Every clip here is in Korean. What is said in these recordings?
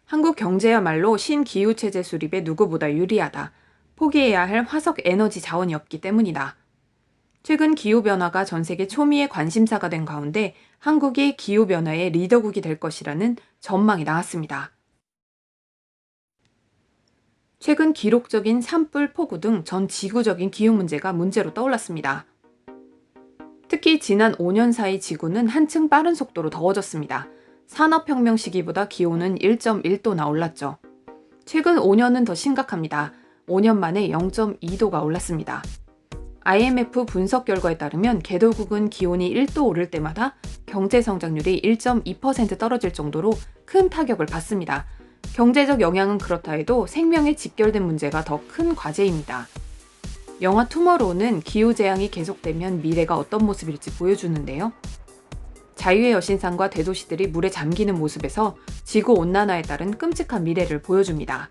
한국 경제야말로 신기후체제 수립에 누구보다 유리하다. 포기해야 할 화석 에너지 자원이 없기 때문이다. 최근 기후변화가 전 세계 초미의 관심사가 된 가운데 한국이 기후변화의 리더국이 될 것이라는 전망이 나왔습니다. 최근 기록적인 산불, 폭우 등 전 지구적인 기후 문제가 문제로 떠올랐습니다. 특히 지난 5년 사이 지구는 한층 빠른 속도로 더워졌습니다. 산업혁명 시기보다 기온은 1.1도나 올랐죠. 최근 5년은 더 심각합니다. 5년 만에 0.2도가 올랐습니다. IMF 분석 결과에 따르면 개도국은 기온이 1도 오를 때마다 경제 성장률이 1.2% 떨어질 정도로 큰 타격을 받습니다. 경제적 영향은 그렇다 해도 생명에 직결된 문제가 더 큰 과제입니다. 영화 투머로우는 기후재앙이 계속되면 미래가 어떤 모습일지 보여주는데요. 자유의 여신상과 대도시들이 물에 잠기는 모습에서 지구온난화에 따른 끔찍한 미래를 보여줍니다.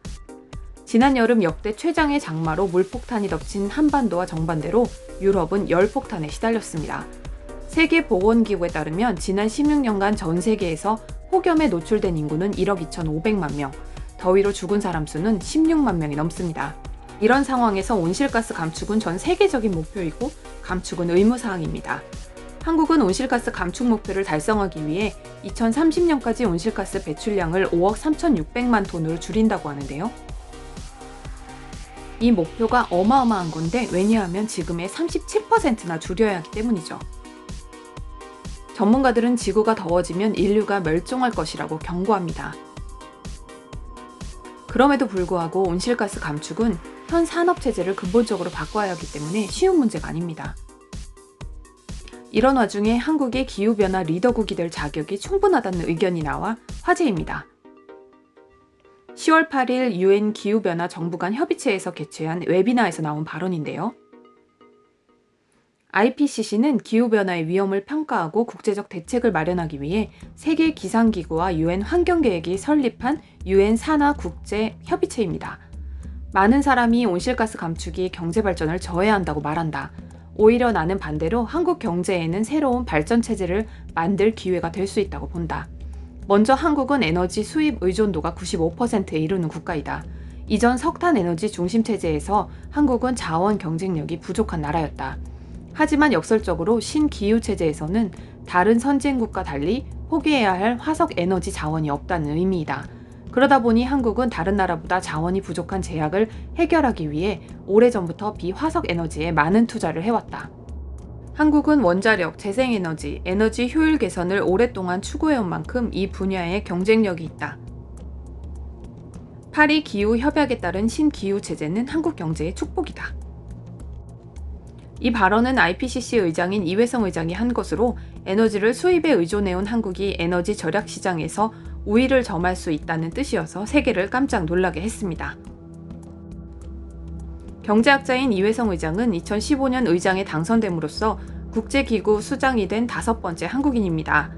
지난 여름 역대 최장의 장마로 물폭탄이 덮친 한반도와 정반대로 유럽은 열폭탄에 시달렸습니다. 세계보건기구에 따르면 지난 16년간 전 세계에서 폭염에 노출된 인구는 1억 2,500만 명, 더위로 죽은 사람 수는 16만 명이 넘습니다. 이런 상황에서 온실가스 감축은 전 세계적인 목표이고 감축은 의무사항입니다. 한국은 온실가스 감축 목표를 달성하기 위해 2030년까지 온실가스 배출량을 5억 3,600만 톤으로 줄인다고 하는데요. 이 목표가 어마어마한 건데 왜냐하면 지금의 37%나 줄여야 하기 때문이죠. 전문가들은 지구가 더워지면 인류가 멸종할 것이라고 경고합니다. 그럼에도 불구하고 온실가스 감축은 현 산업체제를 근본적으로 바꿔야 하기 때문에 쉬운 문제가 아닙니다. 이런 와중에 한국의 기후변화 리더국이 될 자격이 충분하다는 의견이 나와 화제입니다. 10월 8일 UN 기후변화 정부 간 협의체에서 개최한 웨비나에서 나온 발언인데요. IPCC는 기후변화의 위험을 평가하고 국제적 대책을 마련하기 위해 세계 기상기구와 UN 환경계획이 설립한 UN 산하 국제 협의체입니다. 많은 사람이 온실가스 감축이 경제 발전을 저해한다고 말한다. 오히려 나는 반대로 한국 경제에는 새로운 발전 체제를 만들 기회가 될 수 있다고 본다. 먼저 한국은 에너지 수입 의존도가 95%에 이르는 국가이다. 이전 석탄 에너지 중심 체제에서 한국은 자원 경쟁력이 부족한 나라였다. 하지만 역설적으로 신기후 체제에서는 다른 선진국과 달리 포기해야 할 화석 에너지 자원이 없다는 의미이다. 그러다 보니 한국은 다른 나라보다 자원이 부족한 제약을 해결하기 위해 오래전부터 비화석 에너지에 많은 투자를 해왔다. 한국은 원자력, 재생에너지, 에너지 효율 개선을 오랫동안 추구해온 만큼 이 분야에 경쟁력이 있다. 파리 기후 협약에 따른 신기후 체제는 한국 경제의 축복이다. 이 발언은 IPCC 의장인 이회성 의장이 한 것으로 에너지를 수입에 의존해온 한국이 에너지 절약 시장에서 우위를 점할 수 있다는 뜻이어서 세계를 깜짝 놀라게 했습니다. 경제학자인 이회성 의장은 2015년 의장에 당선됨으로써 국제기구 수장이 된 5번째 한국인입니다.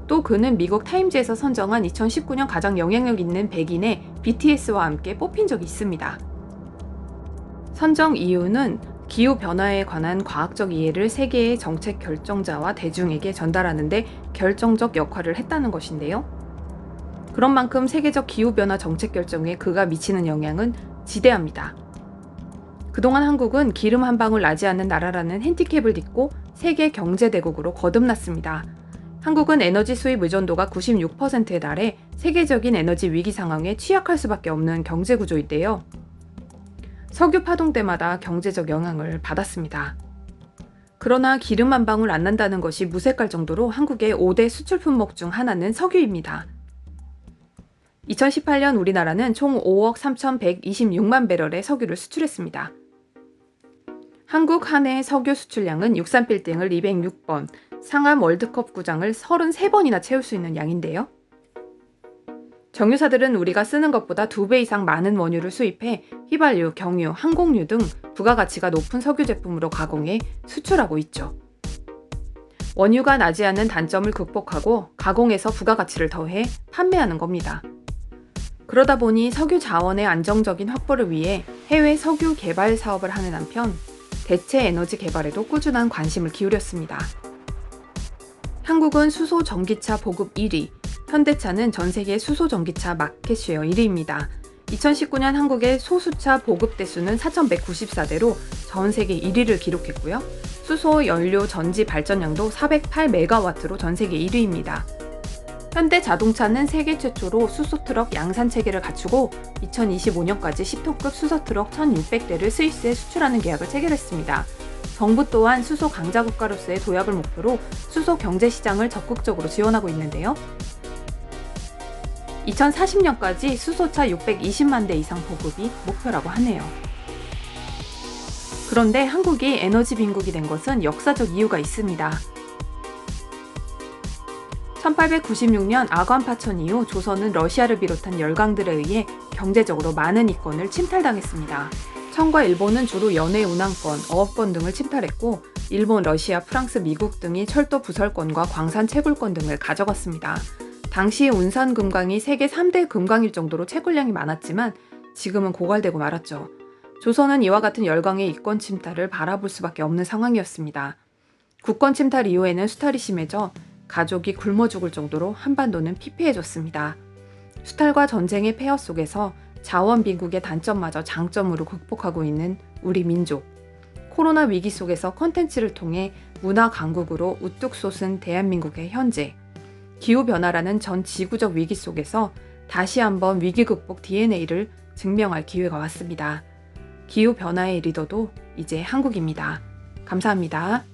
또 그는 미국 타임즈에서 선정한 2019년 가장 영향력 있는 100인에 BTS와 함께 뽑힌 적이 있습니다. 선정 이유는 기후변화에 관한 과학적 이해를 세계의 정책 결정자와 대중에게 전달하는 데 결정적 역할을 했다는 것인데요. 그런 만큼 세계적 기후변화 정책 결정에 그가 미치는 영향은 지대합니다. 그동안 한국은 기름 한 방울 나지 않는 나라라는 핸디캡을 딛고 세계 경제대국으로 거듭났습니다. 한국은 에너지 수입 의존도가 96%에 달해 세계적인 에너지 위기 상황에 취약할 수밖에 없는 경제 구조인데요. 석유 파동 때마다 경제적 영향을 받았습니다. 그러나 기름 한 방울 안 난다는 것이 무색할 정도로 한국의 5대 수출 품목 중 하나는 석유입니다. 2018년 우리나라는 총 5억 3,126만 배럴의 석유를 수출했습니다. 한국 한 해 석유 수출량은 63빌딩을 206번, 상암 월드컵 구장을 33번이나 채울 수 있는 양인데요. 정유사들은 우리가 쓰는 것보다 2배 이상 많은 원유를 수입해 휘발유, 경유, 항공유 등 부가가치가 높은 석유 제품으로 가공해 수출하고 있죠. 원유가 나지 않는 단점을 극복하고 가공해서 부가가치를 더해 판매하는 겁니다. 그러다 보니 석유 자원의 안정적인 확보를 위해 해외 석유 개발 사업을 하는 한편 대체 에너지 개발에도 꾸준한 관심을 기울였습니다. 한국은 수소 전기차 보급 1위, 현대차는 전 세계 수소 전기차 마켓 쉐어 1위입니다. 2019년 한국의 소수차 보급 대수는 4,194대로 전 세계 1위를 기록했고요. 수소 연료 전지 발전량도 408메가와트로 전 세계 1위입니다. 현대자동차는 세계 최초로 수소트럭 양산 체계를 갖추고 2025년까지 10톤급 수소트럭 1,600대를 스위스에 수출하는 계약을 체결했습니다. 정부 또한 수소 강자 국가로서의 도약을 목표로 수소 경제 시장을 적극적으로 지원하고 있는데요. 2040년까지 수소차 620만 대 이상 보급이 목표라고 하네요. 그런데 한국이 에너지 빈국이 된 것은 역사적 이유가 있습니다. 1896년 아관 파천 이후 조선은 러시아를 비롯한 열강들에 의해 경제적으로 많은 이권을 침탈당했습니다. 청과 일본은 주로 연해 운항권, 어업권 등을 침탈했고 일본, 러시아, 프랑스, 미국 등이 철도 부설권과 광산 채굴권 등을 가져갔습니다. 당시 운산 금강이 세계 3대 금강일 정도로 채굴량이 많았지만 지금은 고갈되고 말았죠. 조선은 이와 같은 열강의 이권 침탈을 바라볼 수밖에 없는 상황이었습니다. 국권 침탈 이후에는 수탈이 심해져 가족이 굶어 죽을 정도로 한반도는 피폐해졌습니다. 수탈과 전쟁의 폐허 속에서 자원 빈국의 단점마저 장점으로 극복하고 있는 우리 민족. 코로나 위기 속에서 콘텐츠를 통해 문화 강국으로 우뚝 솟은 대한민국의 현재. 기후변화라는 전 지구적 위기 속에서 다시 한번 위기 극복 DNA를 증명할 기회가 왔습니다. 기후변화의 리더도 이제 한국입니다. 감사합니다.